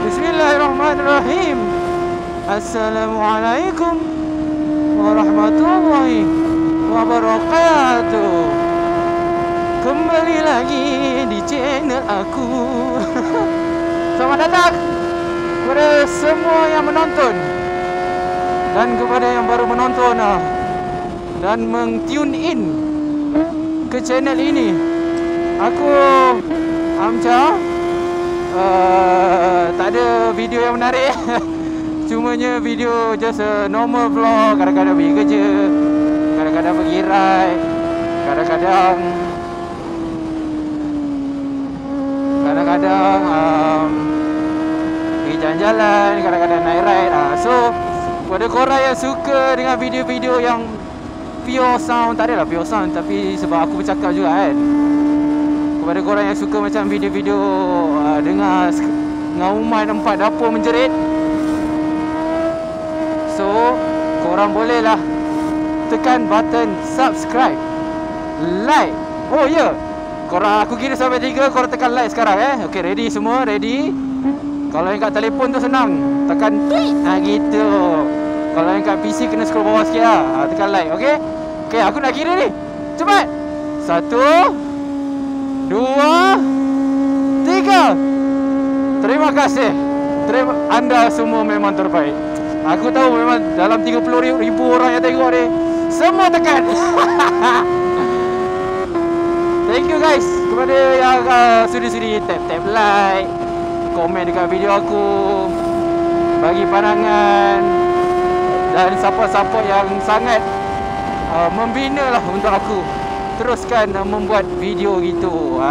Bismillahirrahmanirrahim. Assalamualaikum warahmatullahi wabarakatuh. Kembali lagi di channel aku. Selamat datang kepada semua yang menonton dan kepada yang baru menonton dan meng-tune in ke channel ini. Aku Amca. Tak ada video yang menarik. Cumanya video just a normal vlog. Kadang-kadang pergi kerja, kadang-kadang pergi ride, kadang-kadang pergi jalan-jalan, kadang-kadang naik ride. So pada korang yang suka dengan video-video yang pure sound, tak adalah pure sound, tapi sebab aku bercakap juga kan, kepada korang yang suka macam video-video dengar ngauman empat dapur menjerit, so korang bolehlah tekan button subscribe, like. Oh ya, korang aku kira sampai 3, korang tekan like sekarang Okay, ready semua? Ready? Kalau yang kat telefon tu senang, tekan tweet gitu. Kalau yang kat PC kena scroll bawah sikit tekan like. Okay, aku nak kira ni. Cepat. 1, 2, 3. Terima kasih. Anda semua memang terbaik. Aku tahu memang dalam 30,000 orang yang tengok ni, semua tekan. Thank you guys kepada yang sudi-sudi tap like, komen dekat video aku, bagi pandangan, dan support-support yang sangat membina lah untuk aku teruskan membuat video gitu.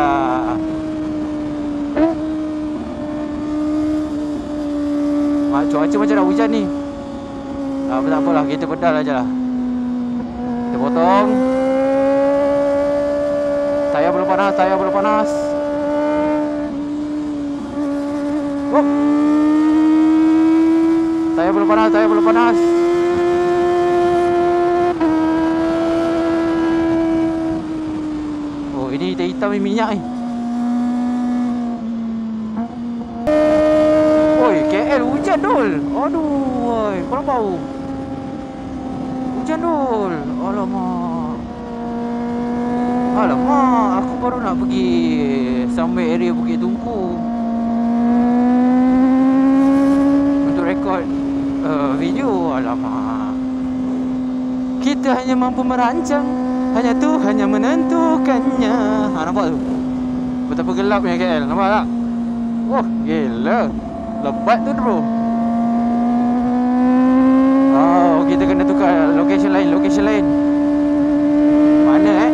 Cuaca macam dah hujan ni. Tak apalah, kita pedal aja lah. Kita potong. Tayar belum panas. Oh. Tayar belum panas. Oh, ini hitam ni minyak ni. Hujan dul. Aduh, korang bau. Hujan dul. Alamak, aku baru nak pergi sampai area Bukit Tungku untuk rekod video. Alamak. Kita hanya mampu merancang, hanya Tuhan yang menentukannya. Nampak tu? Betapa gelapnya KL. Nampak tak? Oh, gila. Lebat tu bro. Oh, kita kena tukar location lain. Mana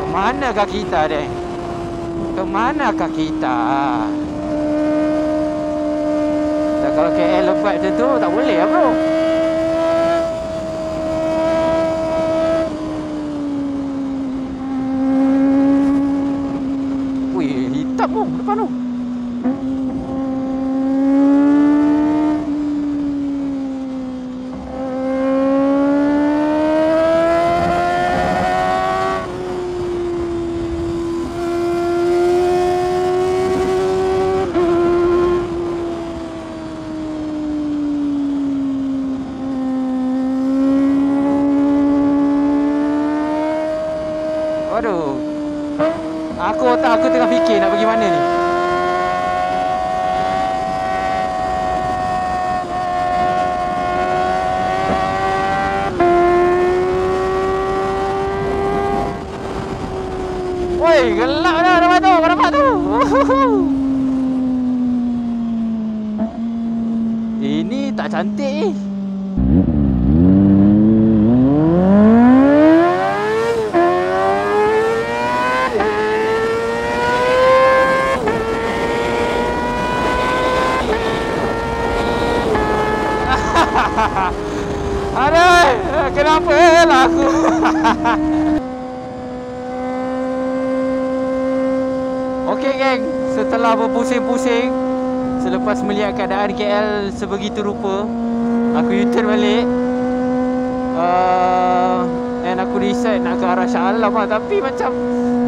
Kemanakah kita deh? Kemanakah kita? Dan kalau KL lebat macam tu, tak boleh lah bro. Depan tu. Waduh. Aku tengah fikir nak pergi mana ni. Woi, gelap dah nampak tu. Ini tak cantik ni. tak apalah aku. Okey geng, setelah berpusing-pusing, selepas melihat keadaan KL sebegitu rupa, aku U-turn balik. And aku decide nak ke arah Shah Alam lah. Tapi macam,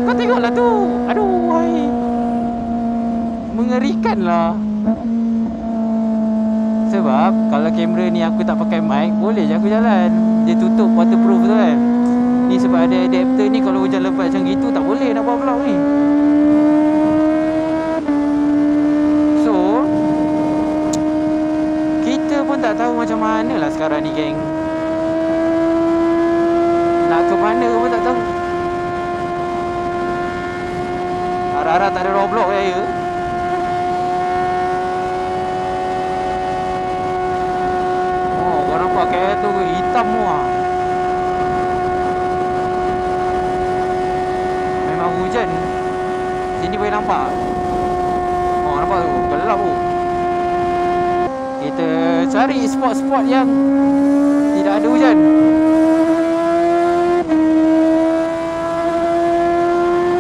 kau tengoklah tu, aduh wai, mengerikan lah. Sebab kalau kamera ni aku tak pakai mic, boleh je aku jalan. Dia tutup waterproof tu kan. Ni sebab ada adapter ni, kalau hujan lebat macam gitu tak boleh nak buat vlog ni. So kita pun tak tahu macam mana lah sekarang ni geng. Nak ke mana pun tak tahu. Harap-harap tak ada Roblox ya. Oh, kau nampak KL tu hitam semua. Memang hujan. Sini boleh nampak. Oh, nampak tu, gelap tu. Kita cari spot-spot yang tidak ada hujan.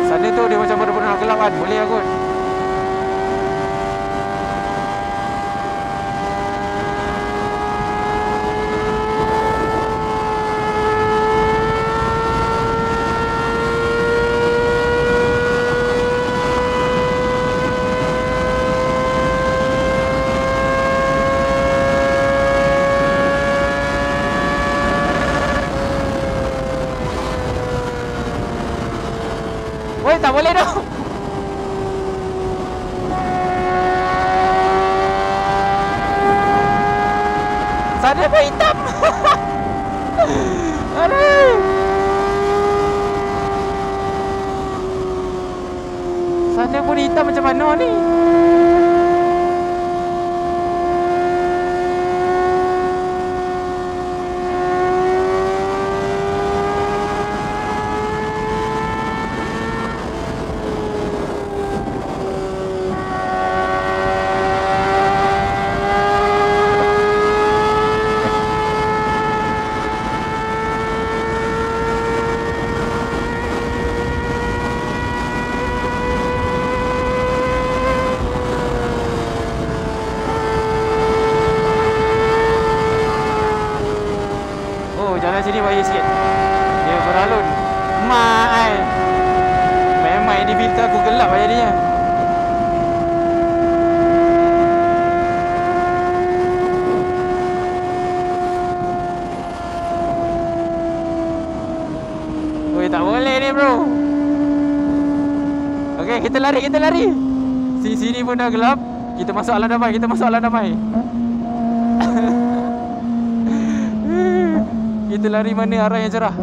Sana tu dia macam benar-benar gelap kan. Boleh lah kot. Weh, tak boleh dah. Sana pun hitam. Aduh. Sana pun hitam macam mana ni? Jalan sini bahaya sikit. Dia beralun. Mai. Memang ini filter aku gelap lah jadinya. Oi, tak boleh ni bro. Okey, kita lari. Sini pun dah gelap. Kita masuk alam damai. Kita lari mana arah yang cerah?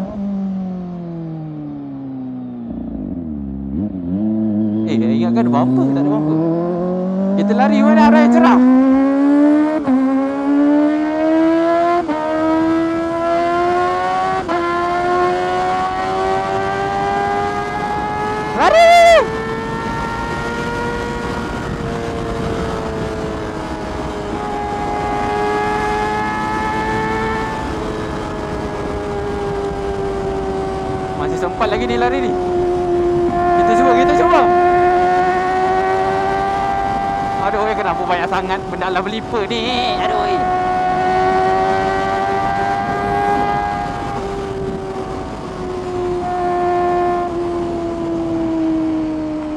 Ingatkan ada bumper, tak ada bumper. Kita lari mana arah yang cerah? Lari! Masih sempat lagi ni lari ni. Kita cuba. Aduh, kenapa banyak sangat benda lah berlipa ni. Aduh.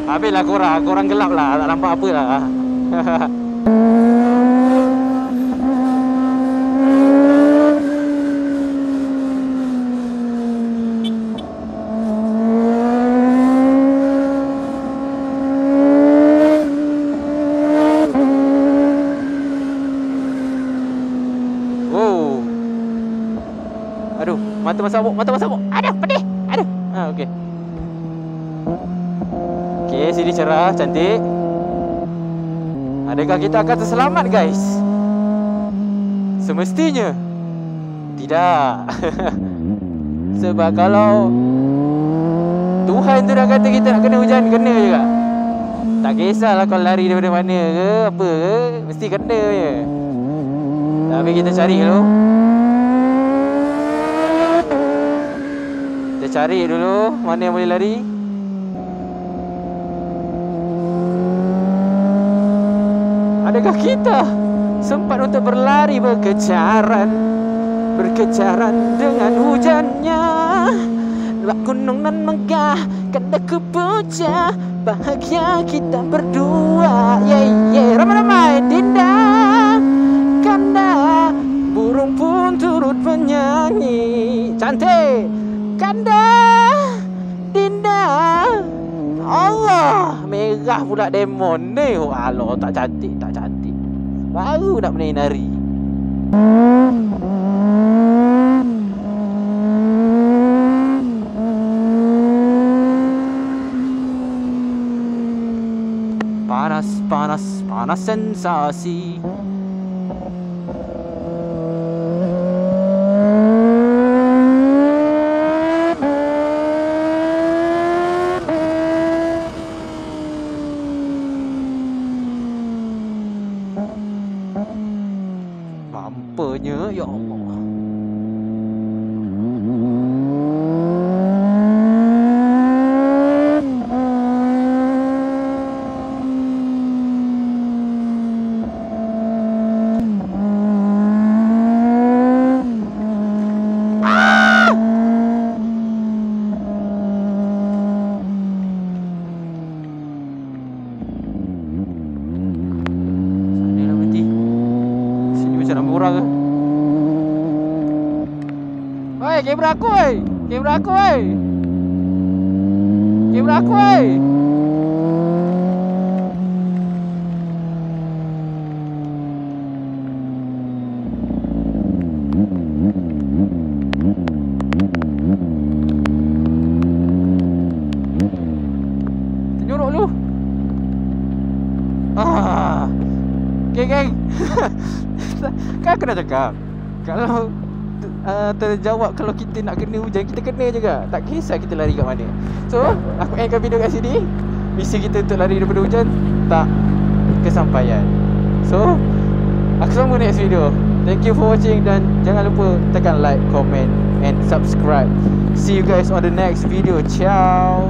Habislah korang gelap lah, tak nampak apa lah. Aduh, mata masabuk. Aduh, pedih. Aduh. Okey. Okey, sini cerah, cantik. Adakah kita akan terselamat, guys? Semestinya tidak. Sebab kalau Tuhan tu dah kata kita nak kena hujan, kena juga. Tak kisahlah kau lari daripada mana ke, apa ke, mesti kena je. Tapi kita cari dulu. cari dulu mana yang boleh lari. Adakah kita sempat untuk berlari berkejaran dengan hujannya? Lewat gunung nan megah, kanda ku puja bahagia kita berdua. Ramai-ramai Dinda, kanda, burung pun turut bernyanyi. Cantik kanda, Dinda. Allah, merah pula demon ni. Oh Allah, tak cantik. Baru nak menari-nari. Panas sensasi. Bumpernya, ya Allah. Orang ke? Oi, kamera aku oi. Ternyuruk lu. Geng. Kan aku dah cakap, kalau terjawab kalau kita nak kena hujan, kita kena juga. Tak kisah kita lari kat mana. So, aku endkan video kat sini. Misi kita untuk lari daripada hujan tak kesampaian. So, aku sambung next video. Thank you for watching dan jangan lupa tekan like, comment and subscribe. See you guys on the next video. Ciao.